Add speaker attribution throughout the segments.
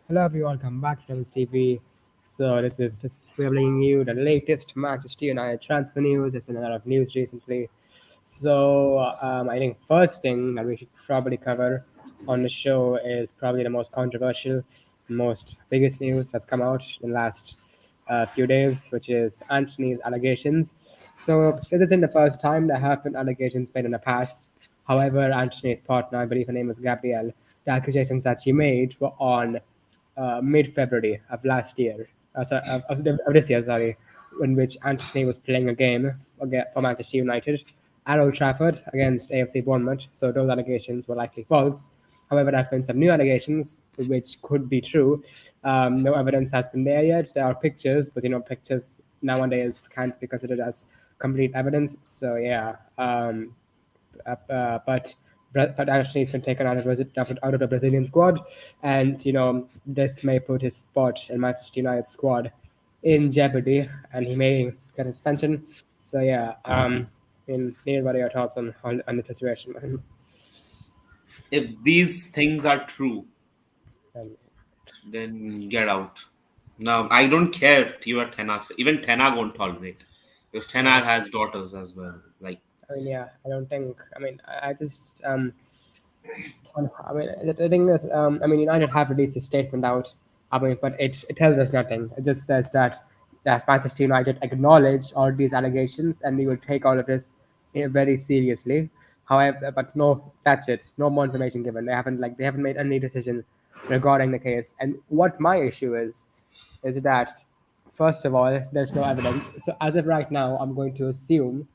Speaker 1: Hello everyone, welcome back to Devils TV. So this we're bringing you the latest Manchester United transfer news. There's been a lot of news recently. I think first thing that we should probably cover on the show is probably the most controversial, most biggest news that's come out in the last few days, which is Anthony's allegations. So this isn't the first time there have been allegations made in the past. However, Anthony's partner, I believe her name was Gabrielle, the accusations that she made were on mid-February of last year, of this year, sorry, in which Anthony was playing a game for Manchester United at Old Trafford against AFC Bournemouth. So those allegations were likely false. However, there have been some new allegations which could be true. No evidence has been there yet. There are pictures, but pictures nowadays can't be considered as complete evidence. So yeah, but actually he's been taken out of the Brazilian squad, and this may put his spot in Manchester United squad in jeopardy, and he may get a suspension. So yeah, Neil, what are your thoughts on the situation?
Speaker 2: If these things are true,
Speaker 1: Um,
Speaker 2: then get out. Now, I don't care if you are Tenag. Even Tenag won't tolerate. Because
Speaker 1: uh,
Speaker 2: Tenag has daughters as well. Like,
Speaker 1: yeah, I don't think. I mean, I just I mean, the thing is, I mean, United have released a statement out. I mean, but it tells us nothing. It just says that Manchester United acknowledge all these allegations and we will take all of this very seriously. However, but no, that's it. No more information given. They haven't made any decision regarding the case. And what my issue is that first of all, there's no evidence. So as of right now, I'm going to assume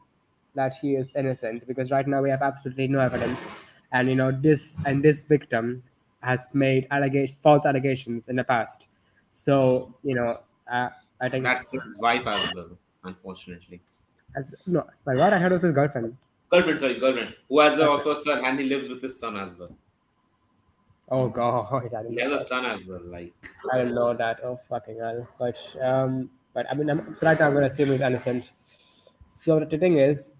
Speaker 1: that he is innocent because right now we have absolutely no evidence, and this victim has made false allegations in the past. So uh, I think
Speaker 2: that's his wife as well, unfortunately.
Speaker 1: as no, my God, I heard it was his girlfriend.
Speaker 2: Girlfriend, sorry, girlfriend. Who has
Speaker 1: Okay.
Speaker 2: also a son and he lives with his son as well.
Speaker 1: Oh God, I didn't
Speaker 2: He
Speaker 1: know
Speaker 2: has a
Speaker 1: that.
Speaker 2: son as well. Like,
Speaker 1: I didn't know that. Oh fucking hell. But I mean, so right now I'm gonna assume he's innocent. So the thing is,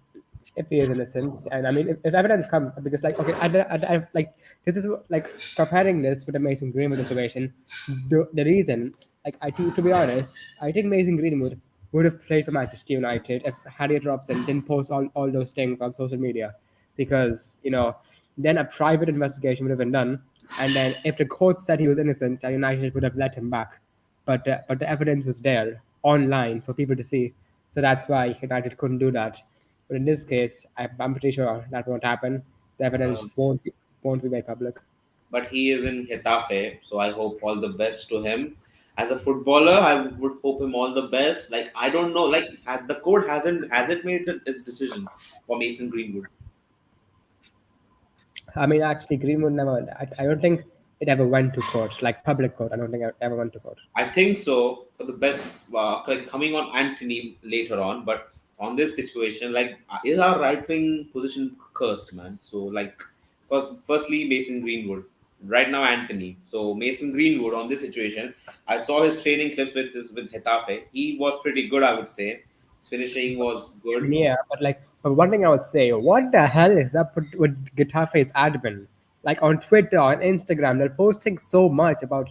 Speaker 1: if he is innocent, and I mean, if evidence comes, because like, okay, like this is like comparing this with the Mason Greenwood situation. The reason, like, to be honest, I think Mason Greenwood would have played for Manchester United if Harriet Robson didn't post all those things on social media, because then a private investigation would have been done, and then if the court said he was innocent, United would have let him back. But the evidence was there online for people to see, so that's why United couldn't do that. But in this case, I'm pretty sure that won't happen. The evidence
Speaker 2: um,
Speaker 1: won't be made public.
Speaker 2: but he is in Getafe, so I hope all the best to him. As a footballer, I would hope him all the best. Like, I don't know, like, the court hasn't made its decision for Mason Greenwood.
Speaker 1: I mean, actually, Greenwood never. I don't think it ever went to court, like public court. I don't think it ever went to court.
Speaker 2: I think so for the best, like coming on Anthony later on, but on this situation, like, is our right wing position cursed, man? So, like, because firstly, Mason Greenwood, right now Anthony. So Mason Greenwood on this situation, I saw his training clips with Hetafe. He was pretty good, I would say. His finishing was good.
Speaker 1: Yeah, but one thing I would say, what the hell is up with Getafe's admin? Like on Twitter, on Instagram, they're posting so much about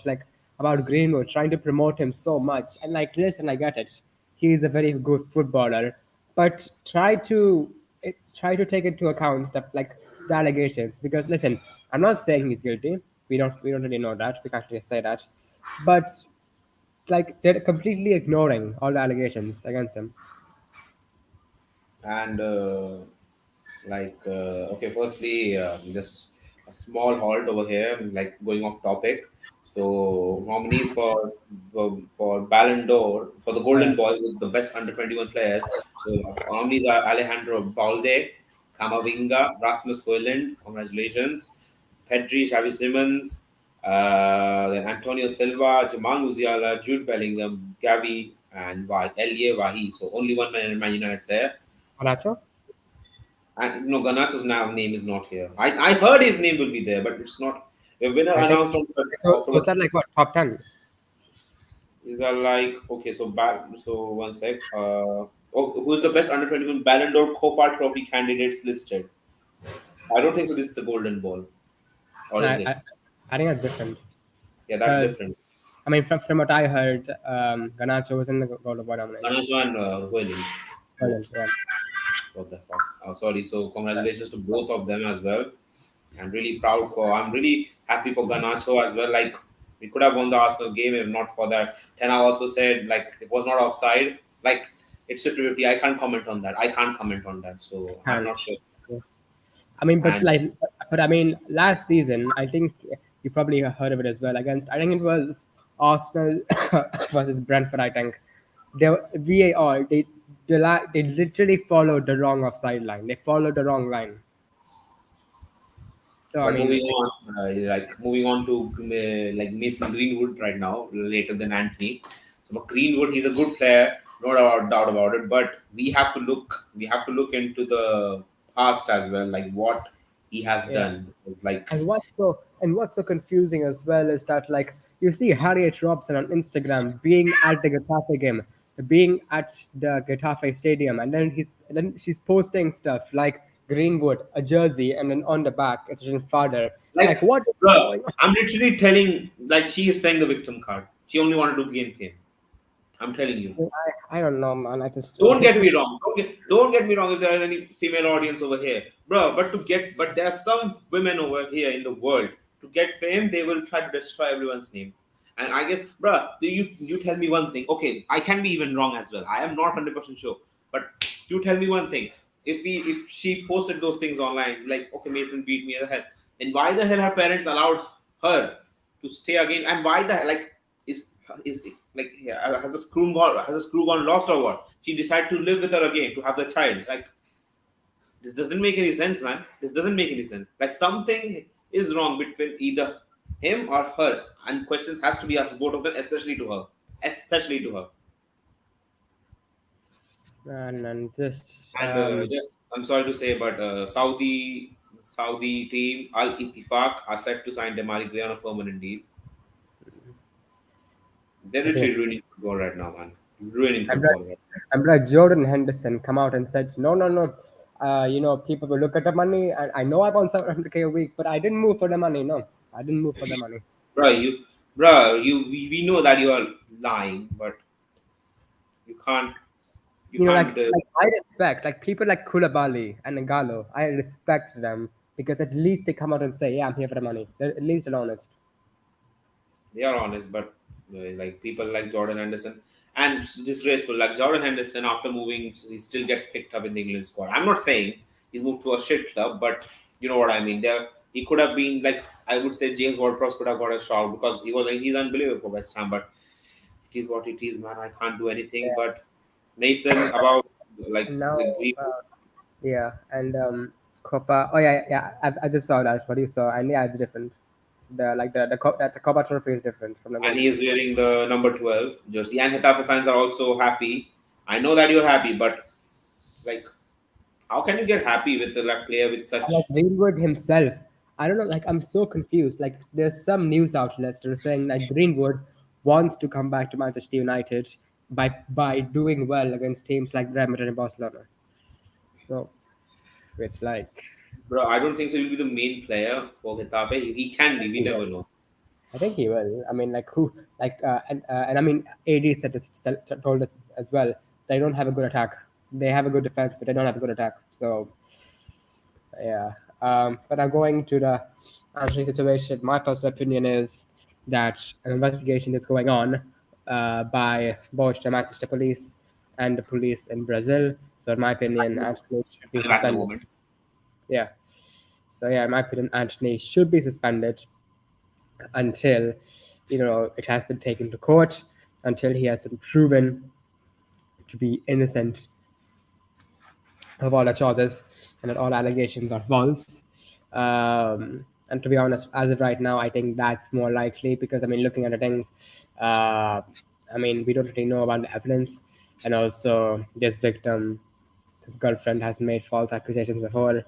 Speaker 1: Greenwood, trying to promote him so much. And like, listen, I get it. He's a very good footballer, but try to take into account the allegations. Because listen, I'm not saying he's guilty. We don't really know that. We can't really say that. But like, they're completely ignoring all the allegations against him.
Speaker 2: And okay, firstly, just a small halt over here, like going off topic. So nominees for Ballon d'Or for the
Speaker 1: Uh,
Speaker 2: Golden Boy with the best under 21 players. So nominees are Alejandro Balde, Kamavinga, Rasmus Højlund, congratulations, Pedri, Xavi Simons, then Antonio Silva, Jamal Musiala, Jude Bellingham, Gavi, and Elie Wahi. So only one man in Man United there.
Speaker 1: Anacho?
Speaker 2: No, Garnacho's now name is not here. I heard his name will be there, but it's not. The winner
Speaker 1: I think
Speaker 2: announced on
Speaker 1: so. Is
Speaker 2: October.
Speaker 1: that like what, top 10?
Speaker 2: Is like okay. So one sec. Who's the best under 21 Ballon d'Or Copa Trophy candidates listed? I don't think so. This is the Golden Ball, or
Speaker 1: I,
Speaker 2: is
Speaker 1: I
Speaker 2: it?
Speaker 1: I think that's different
Speaker 2: Yeah, that's
Speaker 1: because
Speaker 2: different.
Speaker 1: I mean, from what I heard, Garnacho was in the God of War nomination.
Speaker 2: Garnacho and Rohini. Oh,
Speaker 1: Brilliant, yeah.
Speaker 2: what the fuck? Oh, sorry. So congratulations to both of them as well. I'm really proud for. I'm really happy for Garnacho as well. Like we could have won the Arsenal game if not for that. Tena also said like it was not offside. Like it's 50-50. I can't comment on that. I can't comment on that. So I'm
Speaker 1: And
Speaker 2: not sure.
Speaker 1: yeah. I mean, but
Speaker 2: And
Speaker 1: like, but I mean, last season, I think you probably heard of it as well. Against, I think it was Arsenal versus Brentford. I think they VAR they literally followed the wrong offside line. They followed the wrong line. So I
Speaker 2: but
Speaker 1: mean,
Speaker 2: moving on to like Mason Greenwood right now, later than Anthony. So Greenwood, he's a good player, no doubt about it. But we have to look into the past as well, like what he has
Speaker 1: yeah.
Speaker 2: done. It's like
Speaker 1: And what's so confusing as well is that like you see Harriet Robson on Instagram being at the Getafe game, being at the Getafe stadium, and then she's posting stuff like Greenwood, a jersey, and then on the back it's written father.
Speaker 2: like,
Speaker 1: Like what is
Speaker 2: bro,
Speaker 1: going on?
Speaker 2: I'm literally telling like she is playing the victim card. She only wanted to gain fame. I'm telling you.
Speaker 1: I don't know, man. I just
Speaker 2: Don't
Speaker 1: I
Speaker 2: get me
Speaker 1: just
Speaker 2: wrong. Don't get me wrong if there is any female audience over here, bro. But there are some women over here in the world to get fame. They will try to destroy everyone's name. And I guess, bro, you tell me one thing. Okay, I can be even wrong as well. I am not 100% sure, but you tell me one thing. If she posted those things online, like okay, Mason beat me in the head, then why the hell her parents allowed her to stay again? And why the like is like yeah, has a screw gone lost or what? She decided to live with her again to have the child. Like this doesn't make any sense, man. This doesn't make any sense. Like something is wrong between either him or her, and questions has to be asked both of them, especially to her.
Speaker 1: and just
Speaker 2: And just I'm sorry to say, but Saudi team Al Ittifaq are set to sign Demari Gray on a permanent deal. They're
Speaker 1: is it?
Speaker 2: literally ruining football right now, man. Ruining
Speaker 1: And
Speaker 2: football. Right.
Speaker 1: Jordan Henderson come out and said, no, no, no. People will look at the money, and I know I want 700K a week, but I didn't move for the money. No, I didn't move for the money.
Speaker 2: Bro, we know that you are lying, but you can't, you
Speaker 1: You know, like,
Speaker 2: can't.
Speaker 1: like I respect like people like Koulibaly and Ngalo. I respect them because at least they come out and say, yeah, I'm here for the money. They're at least they're honest.
Speaker 2: They are honest, but like people like Jordan Henderson and it's disgraceful. Like Jordan Henderson, after moving, he still gets picked up in the England squad. I'm not saying he's moved to a shit club, but you know what I mean. There, he could have been like I would say James Ward-Prowse could have got a shot because he's unbelievable for West Ham, but it is what it is, man. I can't do anything.
Speaker 1: Yeah.
Speaker 2: But Mason about like
Speaker 1: And now,
Speaker 2: the Green.
Speaker 1: yeah, and Copa. Oh yeah, yeah. I just saw that. What you saw, and yeah, it's different. The Copa trophy is different from the
Speaker 2: And
Speaker 1: Golden
Speaker 2: he is
Speaker 1: Boot.
Speaker 2: wearing the number 12 jersey. And Hetafe fans are also happy. I know that you're happy, but like, how can you get happy with a like, player with
Speaker 1: And like
Speaker 2: such?
Speaker 1: Greenwood himself, I don't know. Like I'm so confused. Like there's some news outlets that are saying that Greenwood wants to come back to Manchester United by doing well against teams like Real Madrid and Barcelona. So it's like
Speaker 2: Bro, I don't think so. He'll be the main player for Getafe. He can be. We
Speaker 1: he will.
Speaker 2: never know.
Speaker 1: I think he will. I mean, like who? Like and I mean, AD told us as well. They don't have a good attack. They have a good defense, but they don't have a good attack. So yeah. But I'm going to the Anthony situation. My personal opinion is that an investigation is going on by both the Manchester police and the police in Brazil. So in my opinion, Anthony should be
Speaker 2: I'll be back in a
Speaker 1: suspended.
Speaker 2: moment.
Speaker 1: Yeah. So yeah, in my opinion, Anthony should be suspended until it has been taken to court, until he has been proven to be innocent of all the charges and that all allegations are false. And to be honest, as of right now, I think that's more likely because I mean, looking at the things, I mean, we don't really know about the evidence, and also this victim, his girlfriend, has made false accusations before.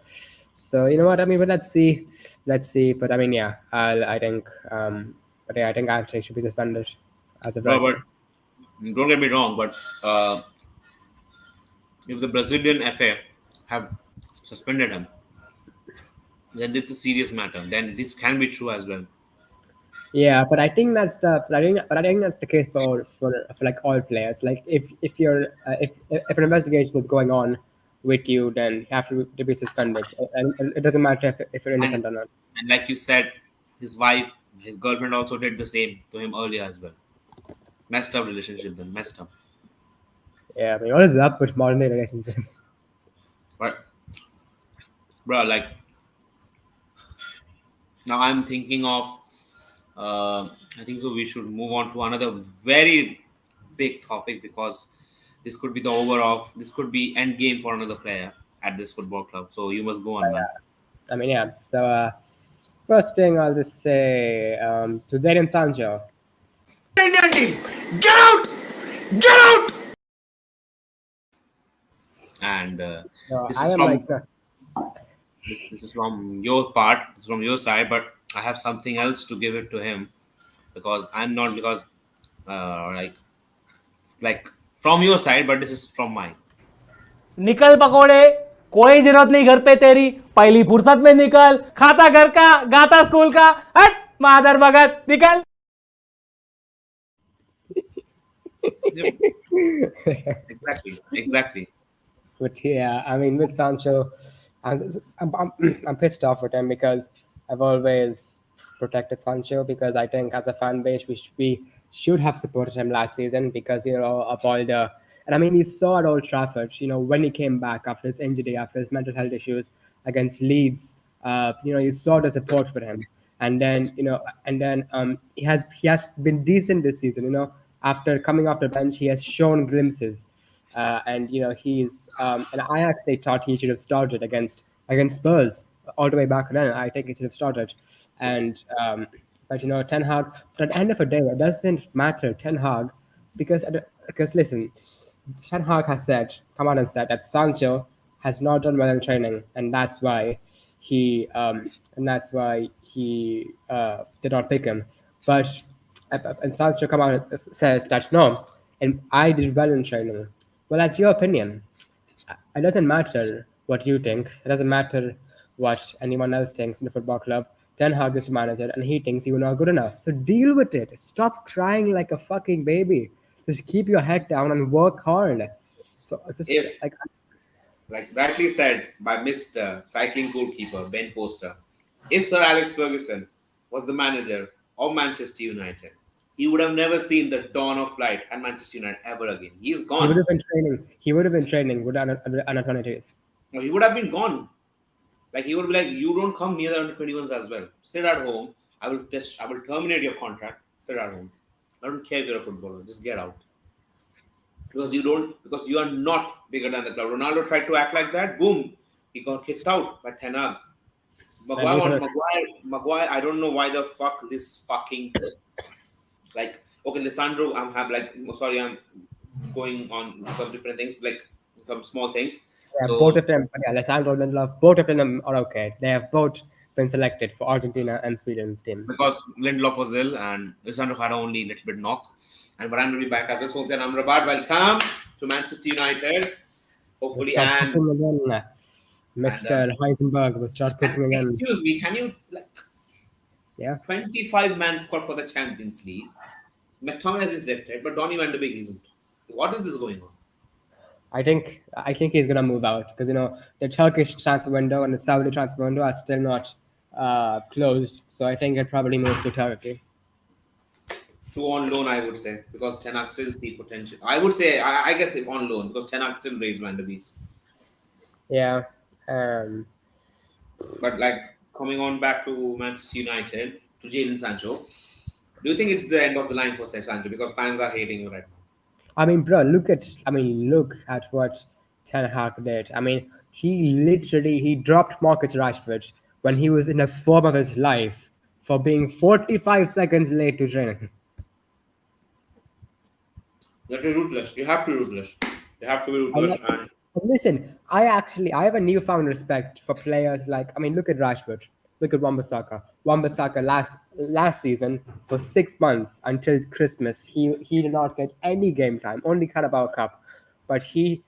Speaker 1: So you know what I mean. But let's see. But I mean, yeah, I think, but yeah, I think Anthony should be suspended as of
Speaker 2: Bro,
Speaker 1: right
Speaker 2: but
Speaker 1: now.
Speaker 2: don't get me wrong, but if the Brazilian FA have suspended him, then it's a serious matter. Then this can be true as well.
Speaker 1: Yeah, but I think but I think that's the case for like all players. Like if you're if an investigation is going on with you, then you have to be suspended, and it doesn't matter if you're
Speaker 2: And
Speaker 1: innocent or not.
Speaker 2: and like you said, his wife, his girlfriend also did the same to him earlier as well. Messed up relationship then, messed up.
Speaker 1: Yeah, but what is up with modern day relationships?
Speaker 2: But bro, like now I'm thinking of I think so we should move on to another very big topic because this could be the over of this could be end game for another player at this football club. So you must go on, man.
Speaker 1: I mean, yeah. So first thing I'll just say to Jadon Sancho.
Speaker 2: Indian team, get out! Get out! And
Speaker 1: So
Speaker 2: this
Speaker 1: I
Speaker 2: is
Speaker 1: am like
Speaker 2: from this is from your part, this is from your side, but I have something else to give it to him because I'm not because like it's like from your side, but this is from mine.
Speaker 3: निकल पकोड़े, कोई जरूरत नहीं घर पे तेरी, पहली फुर्सत में निकल, खाता घर का, गाता स्कूल का, हट मादर भगत, निकल.
Speaker 2: Yep, exactly, exactly.
Speaker 1: But yeah, I mean, with Sancho, I'm pissed off with him because I've always protected Sancho because I think as a fan base we should have supported him last season because of all the and I mean you saw at Old Trafford when he came back after his injury after his mental health issues against Leeds you saw the support for him and then he has been decent this season after coming off the bench he has shown glimpses and he's and I actually thought he should have started against Spurs all the way back then. I think he should have started, and but Ten Hag. But at the end of the day, it doesn't matter Ten Hag because listen, Ten Hag has said, come out and said that Sancho has not done well in training, and that's why he did not pick him. But and Sancho come out and says that no, and I did well in training. Well, that's your opinion. It doesn't matter what you think. It doesn't matter what anyone else thinks in the football club. Ten Hag is the manager, and he thinks you're not good enough. So deal with it. Stop crying like a fucking baby. Just keep your head down and work hard. So it's just
Speaker 2: If
Speaker 1: like
Speaker 2: rightly said by Mr. Cycling goalkeeper Ben Foster, if Sir Alex Ferguson was the manager of Manchester United, he would have never seen the dawn of light at Manchester United ever again. He's
Speaker 1: he would
Speaker 2: gone.
Speaker 1: have been training. He would have been training with under 20s.
Speaker 2: No, he would have been gone. Like he would be like, you don't come near the under 21s as well. Sit at home. I will terminate your contract. Sit at home. I don't care if you're a footballer. Just get out. Because you are not bigger than the club. Ronaldo tried to act like that. Boom. He got kicked out by Ten Hag.
Speaker 1: And he's gonna
Speaker 2: Maguire. I don't know why the fuck this fucking like. Okay, Lissandro. I'm going on some different things, like some small things.
Speaker 1: yeah, both
Speaker 2: So
Speaker 1: of them. But yeah, Alessandro Lindelof, both of them are okay. They have both been selected for Argentina and Sweden's team.
Speaker 2: because Lindelof was ill and Lissandro had only a little bit knock, and Varane will be back as well. So then Amrabat, welcome to Manchester United.
Speaker 1: Let's
Speaker 2: Hopefully,
Speaker 1: start
Speaker 2: and
Speaker 1: cooking again.
Speaker 2: and
Speaker 1: Mr. Heisenberg will start cooking again.
Speaker 2: excuse me, can you like
Speaker 1: Yeah.
Speaker 2: 25 man squad for the Champions League? McTominay has been selected, but Donny Van de Beek isn't. What is this going on?
Speaker 1: I think he's gonna move out because the Turkish transfer window and the Saudi transfer window are still not closed. So I think he'll probably move to Turkey.
Speaker 2: To on loan, I would say, because Ten Hag still see potential. I would say, I guess, if on loan, because Ten Hag still rates Van de Beek.
Speaker 1: Yeah. Um,
Speaker 2: But like coming on back to Manchester United, to Jadon Sancho, do you think it's the end of the line for Sancho because fans are hating you right now?
Speaker 1: I mean, bro, look at what Ten Hag did. I mean, he dropped Marcus Rashford when he was in the form of his life for being 45 seconds late to training.
Speaker 2: You have to be ruthless. You have to be ruthless. You have to be
Speaker 1: I'm
Speaker 2: ruthless.
Speaker 1: like,
Speaker 2: And
Speaker 1: but listen, I have a newfound respect for players like look at Rashford, look at Wan-Bissaka. Wan-Bissaka last season for 6 months until Christmas, he did not get any game time, only Carabao Cup, but he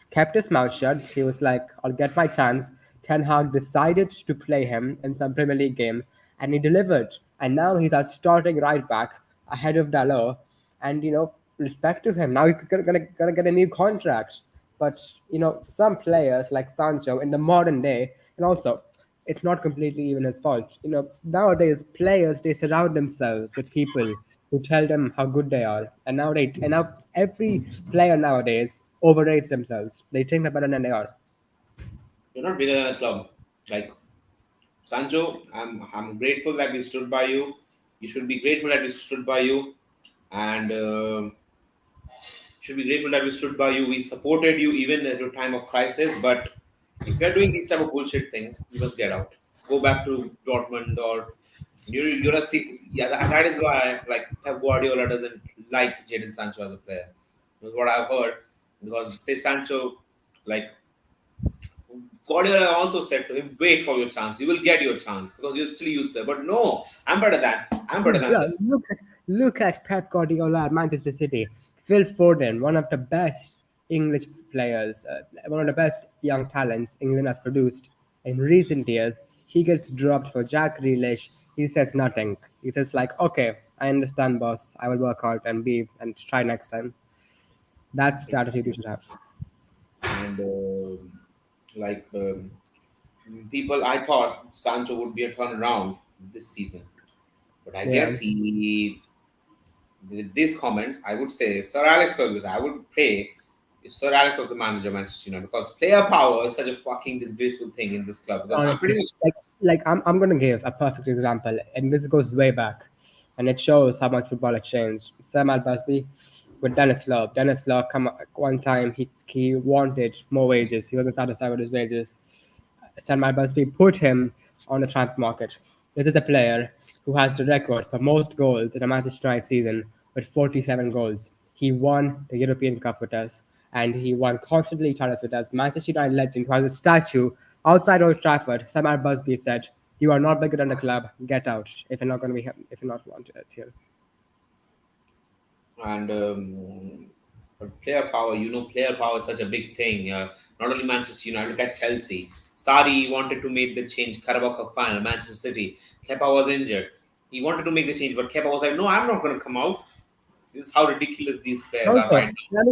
Speaker 1: kept his mouth shut. He was like, "I'll get my chance." Ten Hag decided to play him in some Premier League games, and he delivered. and now he's our starting right back ahead of Dalot. And respect to him. Now he's gonna get a new contract. But some players like Sancho in the modern day, and also it's not completely even his fault. Nowadays players, they surround themselves with people who tell them how good they are, and now every player nowadays overrates themselves. They think they're better than they are.
Speaker 2: You're not bigger than a club. Like Sancho, I'm grateful that we stood by you. You should be grateful that we stood by you, and should be grateful that we stood by you. We supported you even at a time of crisis. But if you're doing these type of bullshit things, you must get out. Go back to Dortmund or you're a six. Yeah, that is why like Pep Guardiola doesn't like Jadon Sancho as a player. That's what I've heard. Because say Sancho, like Guardiola also said to him, "Wait for your chance. You will get your chance because you're still youth there." But no, I'm better than. I'm better than
Speaker 1: Yeah,
Speaker 2: them.
Speaker 1: look at Pep Guardiola at Manchester City. Phil Foden, one of the best English players, one of the best young talents England has produced in recent years. He gets dropped for Jack Grealish. He says nothing. He says like, "Okay, I understand, boss. I will work out and try next time." That's the attitude you should have.
Speaker 2: And like people, I thought Sancho would be a turnaround this season, but I
Speaker 1: Yeah.
Speaker 2: guess he with these comments, I would say Sir Alex Ferguson. I would pray if Sir Alex was the manager of Manchester United because player power is such a fucking disgraceful thing in this club. Because I'm
Speaker 1: Honestly,
Speaker 2: pretty much
Speaker 1: I'm gonna give a perfect example, and this goes way back, and it shows how much football has changed. Sam Busby with Dennis Law. Dennis Law come one time he wanted more wages. He wasn't satisfied with his wages. Sam Busby put him on the transfer market. This is a player who has the record for most goals in a Manchester United season with 47 goals. He won the European Cup with us, and he won constantly titles with us. Manchester United legend who has a statue outside Old Trafford. Samar Busby said, "You are not bigger than the club. Get out if you're not going to be if you're not wanted here."
Speaker 2: and but player power, player power is such a big thing. Not only Manchester United, look at Chelsea. Sari wanted to make the change, Carabao Cup final, Manchester City. Kepa was injured. He wanted to make the change, but Kepa was like, "No, I'm not going to come out." This is how ridiculous these players are
Speaker 1: Also,
Speaker 2: right now.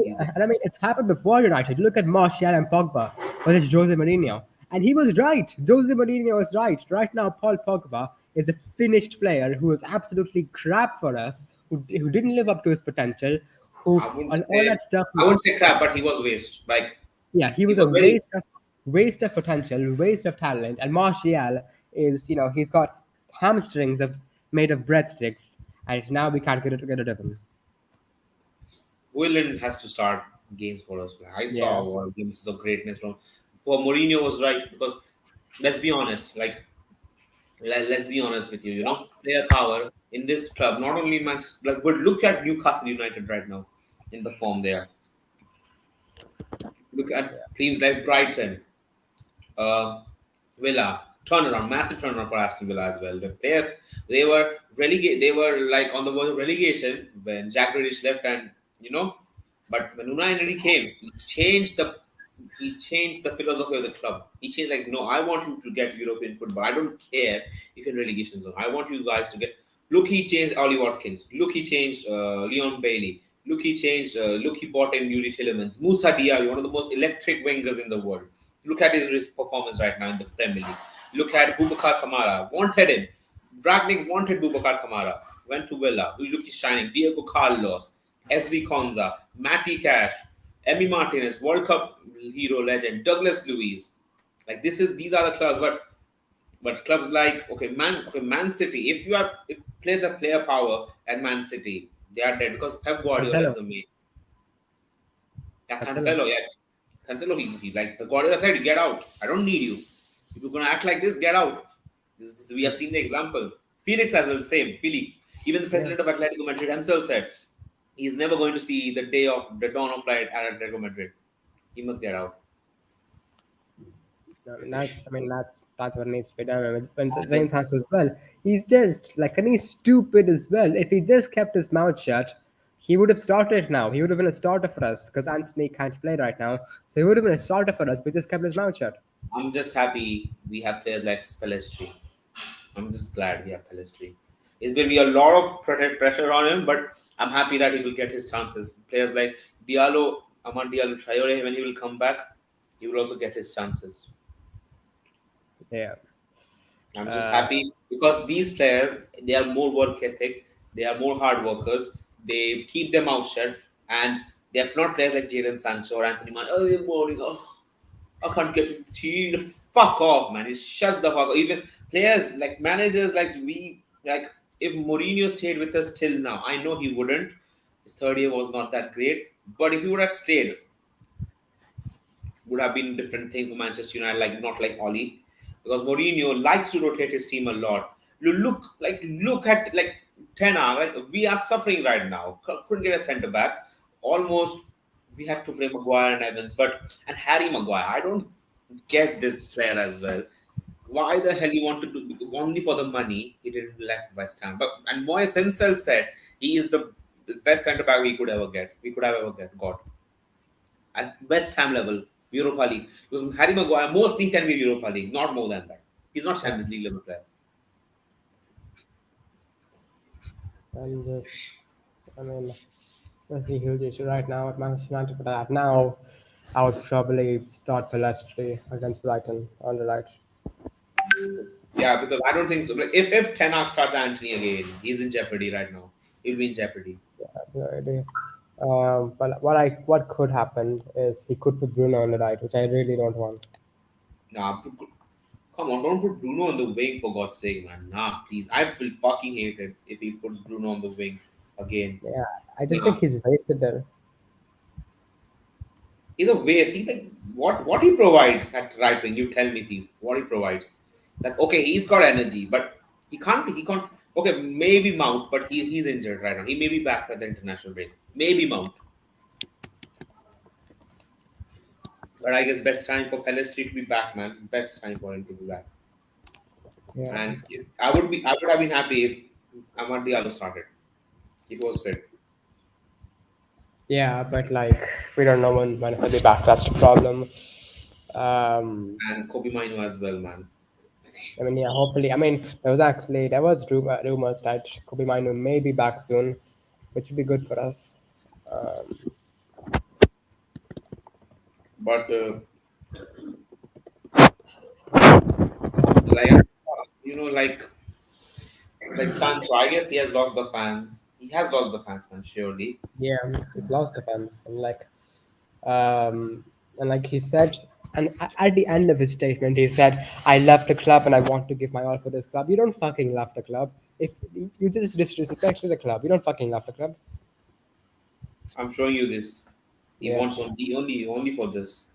Speaker 1: it's happened before United. Look at Martial and Pogba versus Jose Mourinho. And he was right. Jose Mourinho was right. Right now, Paul Pogba is a finished player who is absolutely crap for us, who didn't live up to his potential, who,
Speaker 2: I wouldn't
Speaker 1: and all
Speaker 2: say
Speaker 1: that stuff.
Speaker 2: I wouldn't say crap, but he was waste. Like
Speaker 1: Yeah, he
Speaker 2: he
Speaker 1: was a
Speaker 2: was very
Speaker 1: waste of potential, waste of talent. And Martial is, he's got hamstrings made of breadsticks, and now we can't get rid of him.
Speaker 2: Willen has to start games for us. I
Speaker 1: Yeah.
Speaker 2: saw glimpses of greatness from poor Mourinho was right because let's be honest, like let's be honest with you, player power in this club, not only Manchester, like, but look at Newcastle United right now in the form they are. Look at teams like Brighton, uh, Villa, turnaround, massive turnaround for Aston Villa as well. They were they were like on the verge of relegation when Jack Grealish left, and but when Unai Emery came, he changed the philosophy of the club. He changed like, no, I want you to get European football. I don't care if you're in relegation zone. I want you guys to get. Look, he changed Ollie Watkins. Look, he changed Leon Bailey. Look, he changed. Look, he bought in Yuri Tillemans. Musa Diaby, one of the most electric wingers in the world. Look at his performance right now in the Premier League. Look at Boubacar Kamara. Wanted him. Ragnick wanted Boubacar Kamara. Went to Villa. Look, he's shining. Diego Carlos. SV Konza. Matty Cash. Emi Martinez. World Cup hero legend. Douglas Luiz. Like these are the clubs, but clubs like Man City. If plays a player power at Man City, they are dead because Pep Guardiola
Speaker 1: Cancelo.
Speaker 2: is the main. Yeah,
Speaker 1: Cancelo.
Speaker 2: Cancelo. Yeah, Cancelo. He like the Guardiola said, get out. I don't need you. If you're gonna act like this, get out. We have seen the example. Felix as well, same. Felix. Even the
Speaker 1: Yeah.
Speaker 2: president of Atletico Madrid himself said he's never going to see the dawn of light at Atletico Madrid. He must get out.
Speaker 1: That's what needs to be done. And when Zayn Sancho as well, he's just like, and he's stupid as well. If he just kept his mouth shut, he would have started now. He would have been a starter for us because Anthony can't play right now. So he would have been a starter for us. If he just kept his mouth shut.
Speaker 2: I'm just happy we have players like Pelestri. I'm just glad we have Pelestri. It will be a lot of pressure on him, but I'm happy that he will get his chances. Players like Diallo, Amad Diallo, Traore, when he will come back, he will also get his chances.
Speaker 1: Yeah.
Speaker 2: I'm just
Speaker 1: Uh,
Speaker 2: happy because these players, they are more work ethic, they are more hard workers, they keep their mouth shut, and they are not players like Jadon Sancho or Anthony Man. Early morning, oh, I can't get to the team. Fuck off, man. Just shut the fuck up. Even players like managers like we like if Mourinho stayed with us till now, I know he wouldn't. His third year was not that great, but if he would have stayed, would have been a different thing for Manchester United, like not like Oli, because Mourinho likes to rotate his team a lot. You look at like Ten Hag, like we are suffering right now. Couldn't get a centre back. Almost we have to play Maguire and Evans, but and Harry Maguire. I don't get this player as well. Why the hell you want to do only for the money? He didn't left West Ham, but and Moyes himself said he is the best centre back we could ever get. We could have ever got at West Ham level, Europa League. Because Harry Maguire mostly can be Europa League, not more than that. He's not Champions League level player.
Speaker 1: and just, I mean, that's a huge issue right now at Manchester United. But now, I would probably start Pelestri against Brighton on the right.
Speaker 2: Yeah, because I don't think so. But if Ten Hag starts Anthony again, he's in jeopardy right now. He'll be in jeopardy.
Speaker 1: I have no idea. But what could happen is he could put Bruno on the right, which I really don't want.
Speaker 2: Nah, come on, don't put Bruno on the wing for God's sake, man. Nah, please. I will fucking hate it if he puts Bruno on the wing again.
Speaker 1: Yeah, I just
Speaker 2: Nah.
Speaker 1: think he's wasted there.
Speaker 2: He's a waste. He like what he provides at right wing. You tell me, Thief, what he provides. Like okay, he's got energy, but he can't. Okay, maybe Mount, but he's injured right now. He may be back for the international break. Maybe Mount, but I guess best time for Pelestri to be back, man. Best time for him to be back.
Speaker 1: Yeah,
Speaker 2: And I would have been happy if Amad Diallo started. It was fit.
Speaker 1: yeah, but like we don't know when he'll be back. That's the problem.
Speaker 2: And Kobe Mino as well, man.
Speaker 1: I mean, yeah, hopefully. I mean, there was rumors that Kobe Minu may be back soon, which would be good for us. Um,
Speaker 2: But like like Sancho, I guess he has lost the fans. He has lost the fans, man. Surely.
Speaker 1: yeah, he's lost the fans, and like he said, and at the end of his statement, he said, "I love the club and I want to give my all for this club." You don't fucking love the club. If you just disrespect the club, you don't fucking love the club.
Speaker 2: I'm showing you this. He
Speaker 1: Yeah.
Speaker 2: wants only for this.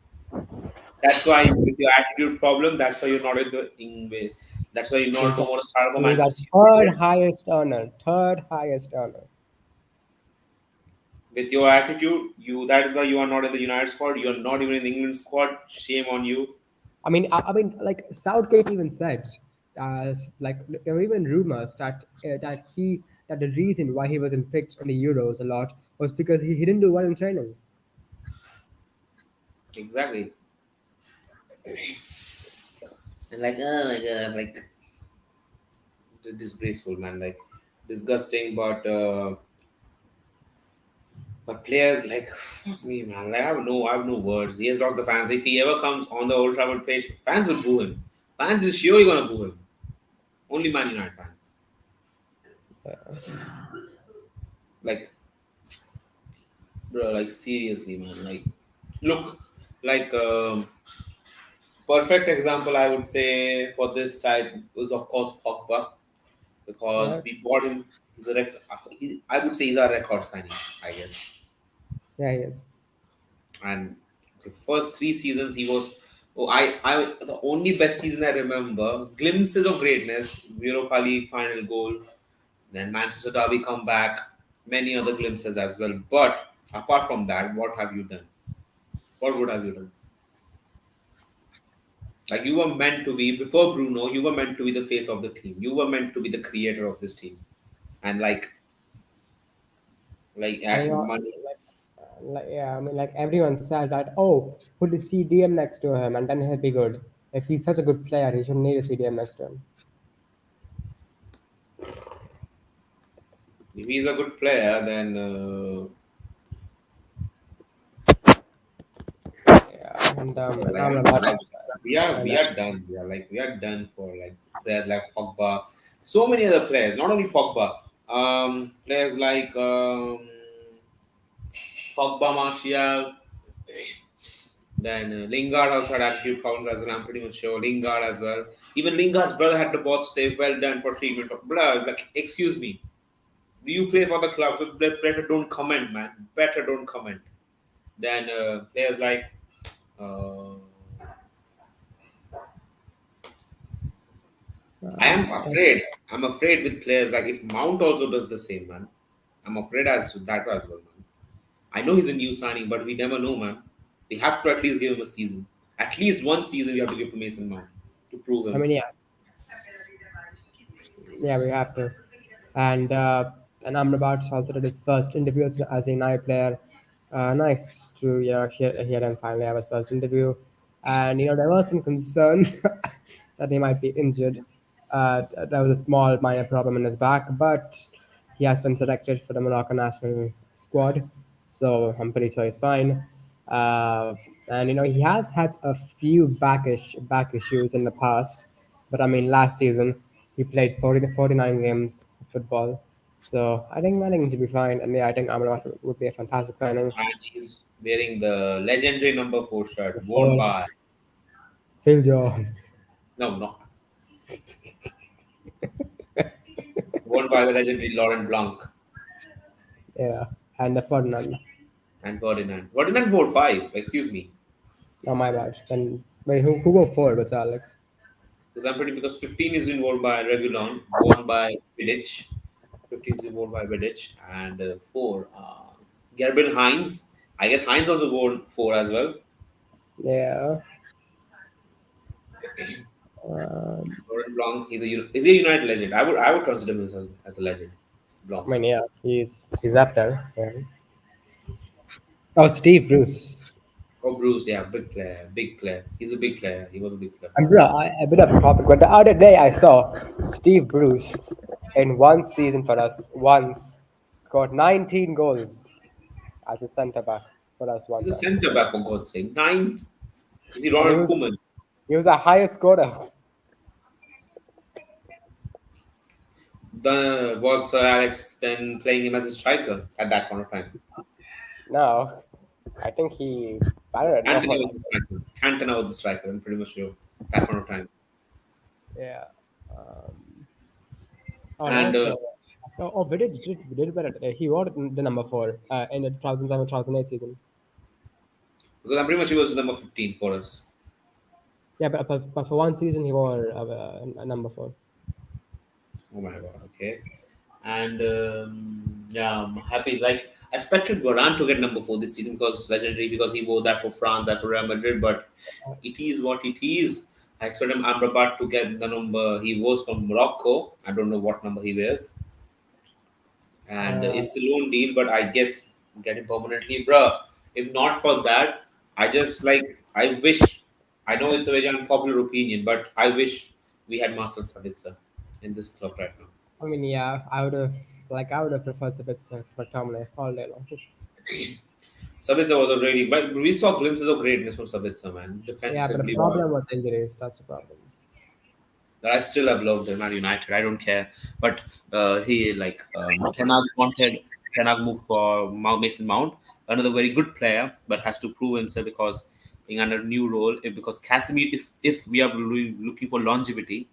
Speaker 2: That's why with your attitude problem, that's why you're not in the English. That's why you
Speaker 1: He's
Speaker 2: not
Speaker 1: got,
Speaker 2: don't want to start for
Speaker 1: he's got
Speaker 2: Manchester
Speaker 1: third
Speaker 2: United.
Speaker 1: highest earner. Third highest earner.
Speaker 2: With your attitude, you that is why you are not in the United squad. You are not even in the England squad. Shame on you.
Speaker 1: I mean, like Southgate even said, like there were even rumors that the reason why he wasn't picked in the Euros a lot was because he didn't do well in training.
Speaker 2: Exactly. And like, oh my god, like disgraceful, man. Like disgusting, but players like fuck me, man. Like I have no words. He has lost the fans. If he ever comes on the Old Trafford pitch, fans will boo him. Fans will surely gonna boo him. Only Man United fans. Like, bro, like seriously, man. Like, look, like perfect example I would say for this type was of course Pogba because
Speaker 1: Yeah,
Speaker 2: we bought him. I would say he's a record signing, I guess.
Speaker 1: yeah, he is.
Speaker 2: And the first 3 seasons he was. Oh, I the only best season I remember glimpses of greatness, Europa League final goal, then Manchester Derby comeback, many other glimpses as well. But apart from that, what have you done? What would have you done? Like you were meant to be before Bruno, you were meant to be the face of the team. You were meant to be the creator of this team, and like
Speaker 1: And
Speaker 2: at money.
Speaker 1: yeah, I mean, like everyone said that. Oh, put the CDM next to him, and then he'll be good. If he's such a good player, he shouldn't need a CDM next to him.
Speaker 2: If he's a good player, then
Speaker 1: Yeah, and
Speaker 2: like,
Speaker 1: Amrabat.
Speaker 2: we
Speaker 1: And
Speaker 2: are done. We are done for like players like Pogba. So many other players, not only Pogba. Players like Pogba, Martial. Then Lingard also had attitude problems as well. I'm pretty much sure Lingard as well. Even Lingard's brother had the ball to say, "Well done for treatment." Blah, like, excuse me. Do you play for the club? So better don't comment, man. Better don't comment. Then players like uh, I am afraid. I'm afraid with players like if Mount also does the same, man. I'm afraid as that as well, man. I know he's a new signing, but we never know, man. We have to at least give him a season. At least one season we have to give to Mason Mount to prove
Speaker 1: I
Speaker 2: him.
Speaker 1: mean, yeah, we have to. And Amrabat also did his first interview as a Nai player. Nice to hear him finally have his first interview. And there were some concerns that he might be injured. There was a small minor problem in his back, but he has been selected for the Morocco national squad, so I'm pretty sure he's fine. And he has had a few back issues in the past, but I mean last season he played 40 to 49 games of football, so I think he should be fine. And yeah, I think Amrabat would be a fantastic signing
Speaker 2: And he's wearing the legendary number 4 shirt worn
Speaker 1: for
Speaker 2: by
Speaker 1: Phil Jones.
Speaker 2: no, no, worn by the legendary Laurent Blanc
Speaker 1: Yeah, and the Ferdinand.
Speaker 2: and Ferdinand. Ferdinand wore 5. Excuse me.
Speaker 1: Oh my bad. Then wait, who go forward with Alex?
Speaker 2: Because I'm pretty because 15 is been worn by Regulon, worn by Vidic. 15 is been worn by Vidic, and 4 Gerben Heinz. I guess Heinz also wore 4 as well.
Speaker 1: Yeah. Um,
Speaker 2: Laurent Blanc, he's a United legend. I would consider him as a legend. Blanc.
Speaker 1: I mean, yeah, he's up there. Yeah. Oh, Steve Bruce.
Speaker 2: Oh, Bruce, yeah, big player, big player. He's a big player. He was a big player for
Speaker 1: And
Speaker 2: us.
Speaker 1: bro, a bit of a topic, but the other day I saw Steve Bruce in one season for us once scored 19 goals as a centre back for us one
Speaker 2: He's a
Speaker 1: time.
Speaker 2: centre back, for God's sake. 9. Is he
Speaker 1: And he
Speaker 2: Ronald
Speaker 1: was,
Speaker 2: Koeman?
Speaker 1: he was our highest scorer.
Speaker 2: Was Sir Alex then playing him as a striker at that point of time?
Speaker 1: No, I think I don't know.
Speaker 2: Cantona was the striker. Cantona was the striker, I'm pretty much sure. That point of time.
Speaker 1: Yeah. Um, oh, and
Speaker 2: And
Speaker 1: also, Vidic did better. He wore the number 4 in the 2007-2008 season.
Speaker 2: because I'm pretty much he was number 15 for us.
Speaker 1: Yeah, but for one season he wore a number 4.
Speaker 2: Oh my god, okay. And yeah, I'm happy. Like, I expected Varane to get number 4 this season because it's legendary, because he wore that for France and for Real Madrid, but it is what it is. I expected Amrabat to get the number he was from Morocco. I don't know what number he wears. And
Speaker 1: Uh,
Speaker 2: it's a loan deal, but I guess get him permanently, bruh. If not for that, I just like I wish. I know it's a very unpopular opinion, but I wish we had Marcel Sabitzer in this club right now.
Speaker 1: I mean, yeah, I would have preferred Sabitzer for Tomlin all day long.
Speaker 2: Sabitzer was a really, but we saw glimpses of greatness from Sabitzer, man.
Speaker 1: Yeah, but the
Speaker 2: Defensively,
Speaker 1: problem was injuries. That's the problem.
Speaker 2: but I still have loved him at United. I don't care, but he like Ten Hag wanted Ten Hag moved for Mason Mount, another very good player, but has to prove himself because being under a new role. Because Casemiro, if we are looking for longevity,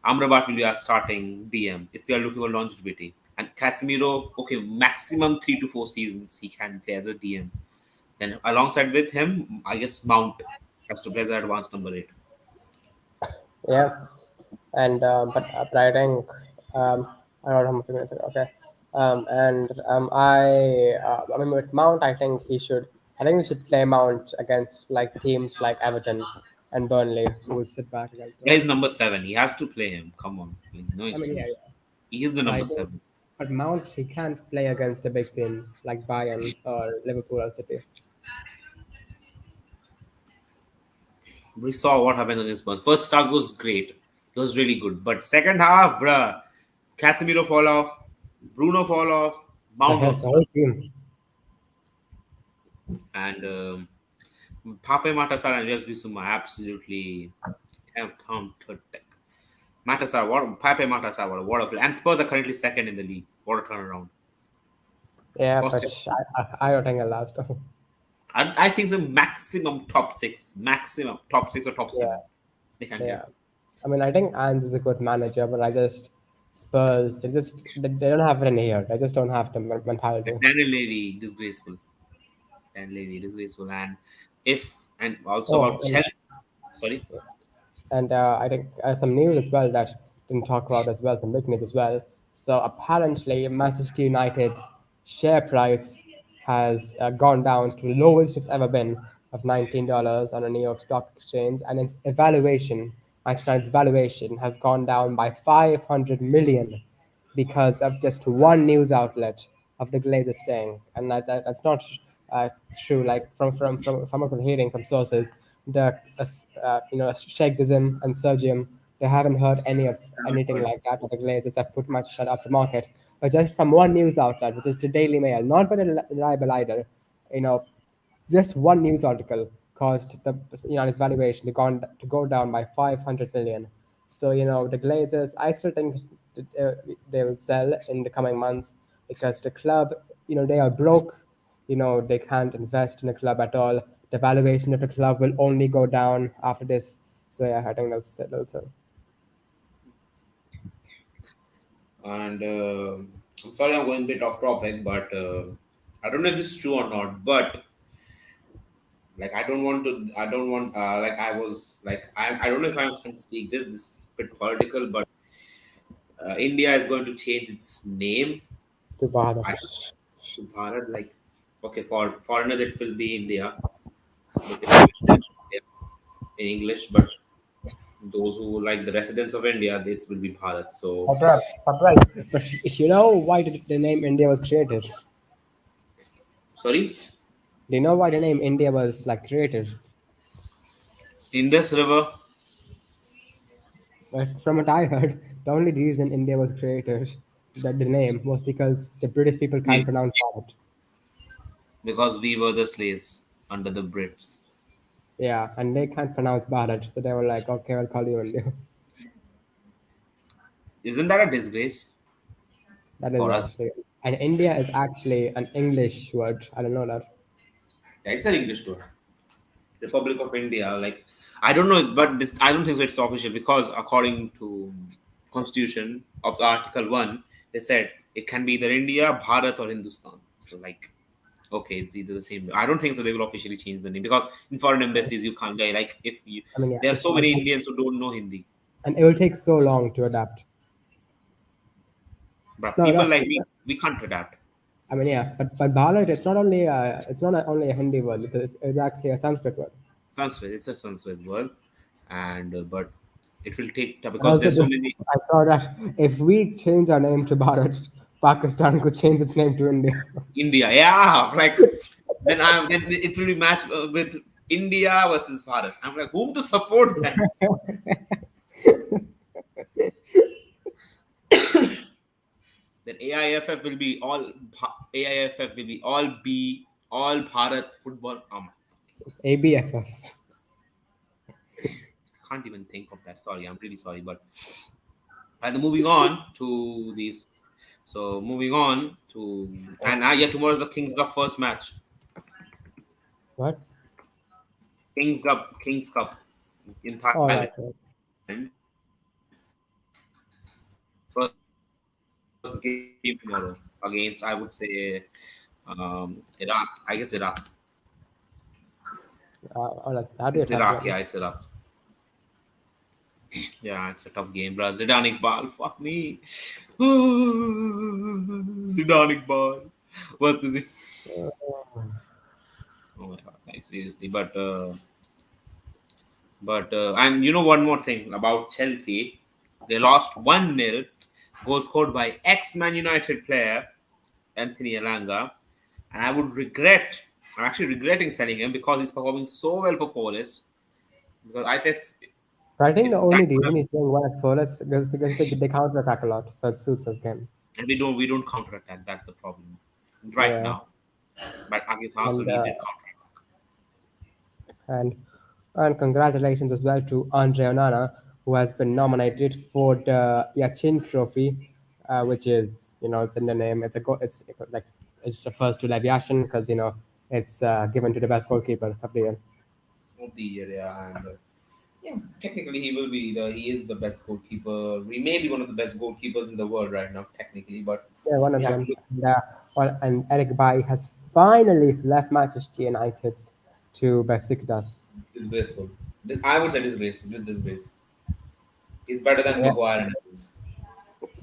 Speaker 2: Amrabat will be our starting DM. If we are looking for longevity, and Casemiro, okay, maximum 3 to 4 seasons he can play as a DM. Then alongside with him, I guess Mount has to play the advanced number 8.
Speaker 1: Yeah, and but I think I got him a few minutes ago. Okay, I mean with Mount, I think he should. I think we should play Mount against like teams like Everton and Burnley, who will sit back against
Speaker 2: Yeah,
Speaker 1: us.
Speaker 2: he's number 7. He has to play him. Come on, no
Speaker 1: I mean, yeah,
Speaker 2: excuse.
Speaker 1: yeah.
Speaker 2: He is the
Speaker 1: But I
Speaker 2: number
Speaker 1: think,
Speaker 2: 7.
Speaker 1: but Mount he can't play against the big teams like Bayern or Liverpool or City.
Speaker 2: We saw what happened in this month. First half was great. It was really good. But second half, bruh, Casemiro fall off. Bruno fall off,
Speaker 1: The
Speaker 2: Mount
Speaker 1: whole
Speaker 2: also fell,
Speaker 1: team.
Speaker 2: and Pape Matasar and James Bissouma absolutely Matasar, what Pape Matasar, what a play. And Spurs are currently second in the league. What a turnaround.
Speaker 1: Yeah, but
Speaker 2: Positive.
Speaker 1: I don't think I'll last.
Speaker 2: I think the maximum top six, or top
Speaker 1: Yeah,
Speaker 2: seven, they can
Speaker 1: yeah.
Speaker 2: get.
Speaker 1: I mean, I think Ange is a good manager, but I just Spurs. They don't have it in here. They just don't have the mentality.
Speaker 2: And Daniel Levy, disgraceful. Daniel Levy, disgraceful. And if and also
Speaker 1: Oh,
Speaker 2: about Chelsea. Sorry.
Speaker 1: and I think some news as well that didn't talk about as well, some big news as well. So apparently, Manchester United's share price has gone down to the lowest it's ever been of $19 on a New York Stock Exchange, and its evaluation, Manchester United's valuation, has gone down by 500 million because of just one news outlet of the Glazers staying, and that's not uh, true. Like from what I'm hearing from sources, the Sheikh Jazim and Sergium, they haven't heard anything like that. The Glazers have put much shut off the market, but just from one news outlet, which is the Daily Mail, not very reliable either. You know, just one news article caused the its valuation to go down by 500 million. So the Glazers, I still think that, they will sell in the coming months because the club, they are broke. They can't invest in the club at all. The valuation of the club will only go down after this. So yeah, I think they'll sell.
Speaker 2: And I'm sorry, I'm going a bit off topic, but I don't know if this is true or not. But like, I don't want. Like, I was like, I don't know if I can speak this. This is a bit political, but India is going to change its name.
Speaker 1: To Bharat.
Speaker 2: I to Bharat, like, okay, for foreigners it will be India, but it will be India in English. But those who like the residents of India, it will be Bharat. So
Speaker 1: But you know why the name India was created?
Speaker 2: sorry,
Speaker 1: Do you know why the name India was like created?
Speaker 2: Indus River.
Speaker 1: But from what I heard, the only reason India was created, that the name was because the British people can't
Speaker 2: Slaves,
Speaker 1: pronounce it.
Speaker 2: because we were the slaves under the Brits.
Speaker 1: Yeah, and they can't pronounce Bharat, so they were like, okay, I'll call you India.
Speaker 2: Isn't that a disgrace
Speaker 1: That is
Speaker 2: for us?
Speaker 1: actually, and India is actually an English word. I don't know that.
Speaker 2: Yeah, it's an English word. Republic of India. Like, I don't know, but this I don't think so. It's official because according to Constitution of Article 1, they said it can be either India, Bharat, or Hindustan. So like, okay, it's either the same. I don't think so. They will officially change the name because in foreign embassies you can't like if you.
Speaker 1: I mean, yeah,
Speaker 2: There are so many Indians who don't know Hindi,
Speaker 1: and it will take so long to adapt.
Speaker 2: but
Speaker 1: No,
Speaker 2: people
Speaker 1: no.
Speaker 2: like me, we can't adapt.
Speaker 1: I mean, yeah, but Bharat, it's not only a Hindi word. It's actually a Sanskrit word.
Speaker 2: Sanskrit, it's a Sanskrit word, and but it will take
Speaker 1: And
Speaker 2: because
Speaker 1: also,
Speaker 2: there's so many
Speaker 1: I saw that if we change our name to Bharat, Pakistan could change its name to India.
Speaker 2: India. Yeah, like then it will be matched with India versus Bharat. I'm like, whom to support then? Then AIFF will be all B, all Bharat football.
Speaker 1: ABFF.
Speaker 2: I can't even think of that. Sorry, I'm really sorry. But and moving on to this. So moving on to and yeah, tomorrow's the Kings Cup first match.
Speaker 1: What?
Speaker 2: Kings Cup in
Speaker 1: Oh,
Speaker 2: Thailand.
Speaker 1: right.
Speaker 2: First game tomorrow against I would say Iraq. I guess Iraq.
Speaker 1: Oh, that'd be a
Speaker 2: It's
Speaker 1: tough
Speaker 2: Iraq.
Speaker 1: one.
Speaker 2: Yeah, it's Iraq. Yeah, it's a tough game, bro. Zidane Iqbal, fuck me. Zidane Iqbal. What's this? Oh my god, like seriously. But and you know one more thing about Chelsea, they lost 1-0. Goal scored by ex-Man United player Anthony Elanga, and I'm actually regretting selling him because he's performing so well for Forest. Because I guess
Speaker 1: But I think
Speaker 2: if
Speaker 1: the
Speaker 2: that
Speaker 1: only
Speaker 2: could have
Speaker 1: reason he's doing well at Forest is because they counter attack a lot, so it suits his game.
Speaker 2: and we don't counter attack. That's the problem right
Speaker 1: Yeah,
Speaker 2: now. But against Arsenal,
Speaker 1: and
Speaker 2: we
Speaker 1: uh,
Speaker 2: did counter.
Speaker 1: and and congratulations as well to Andre Onana, who has been nominated for the Yachin Trophy, which is, it's in the name. It's a like it refers to Leviathan because it's given to the best goalkeeper of the year.
Speaker 2: Of the year, yeah, and yeah, technically he will be he is the best goalkeeper. He may be one of the best goalkeepers in the world right now, technically, but
Speaker 1: Yeah, one
Speaker 2: we
Speaker 1: of
Speaker 2: have to
Speaker 1: them.
Speaker 2: look
Speaker 1: And Eric Bailly has finally left Manchester United to Besiktas.
Speaker 2: disgraceful. I would say disgraceful. This disgrace. He's better than
Speaker 1: Yeah,
Speaker 2: Maguire and Evans.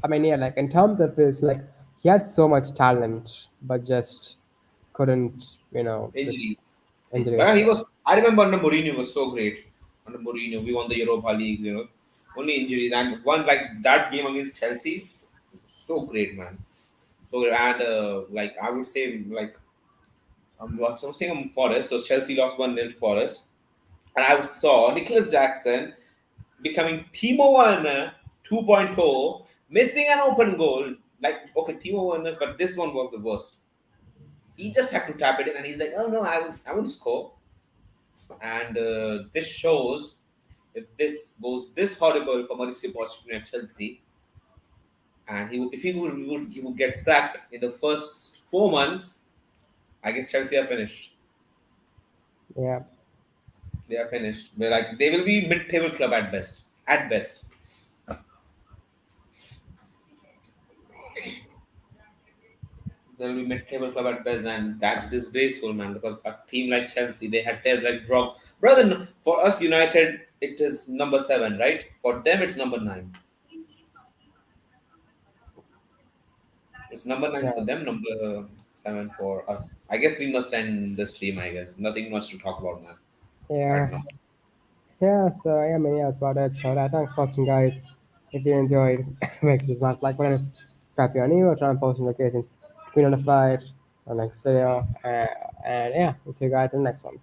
Speaker 1: I mean, yeah, like in terms of his, like, he had so much talent, but just couldn't, just
Speaker 2: Injuries.
Speaker 1: injuries.
Speaker 2: But he
Speaker 1: Yeah,
Speaker 2: was. I remember under Mourinho was so great. Under Mourinho, we won the Europa League. Only injuries and one like that game against Chelsea. So great, man. So great. And like I would say like so I'm saying Forest. So Chelsea lost 1-0 to Forest, and I saw Nicholas Jackson becoming Timo Werner 2.0, missing an open goal. Like okay, Timo Werner's, but this one was the worst. He just had to tap it in, and he's like, "Oh no, I won't score." And this shows if this goes this horrible for Mauricio Pochettino at Chelsea, and if he would get sacked in the first 4 months, I guess Chelsea are finished.
Speaker 1: yeah,
Speaker 2: They are finished. They will be mid-table club at best. At best, they will be mid-table club at best, and that's disgraceful, man. Because a team like Chelsea, they had players like Drog. Brother, for us United, it is number 7, right? For them, it's number 9. It's number 9
Speaker 1: yeah,
Speaker 2: for them, number 7 for us. I guess we must end the stream. I guess nothing much to talk about, man. Right
Speaker 1: yeah,
Speaker 2: now.
Speaker 1: yeah. So yeah, I mean, yeah, that's about it. So thanks for watching, guys. If you enjoyed, make sure to smash like button, tap your new or turn on post notifications to be notified on next video. And yeah, we'll see you guys in the next one.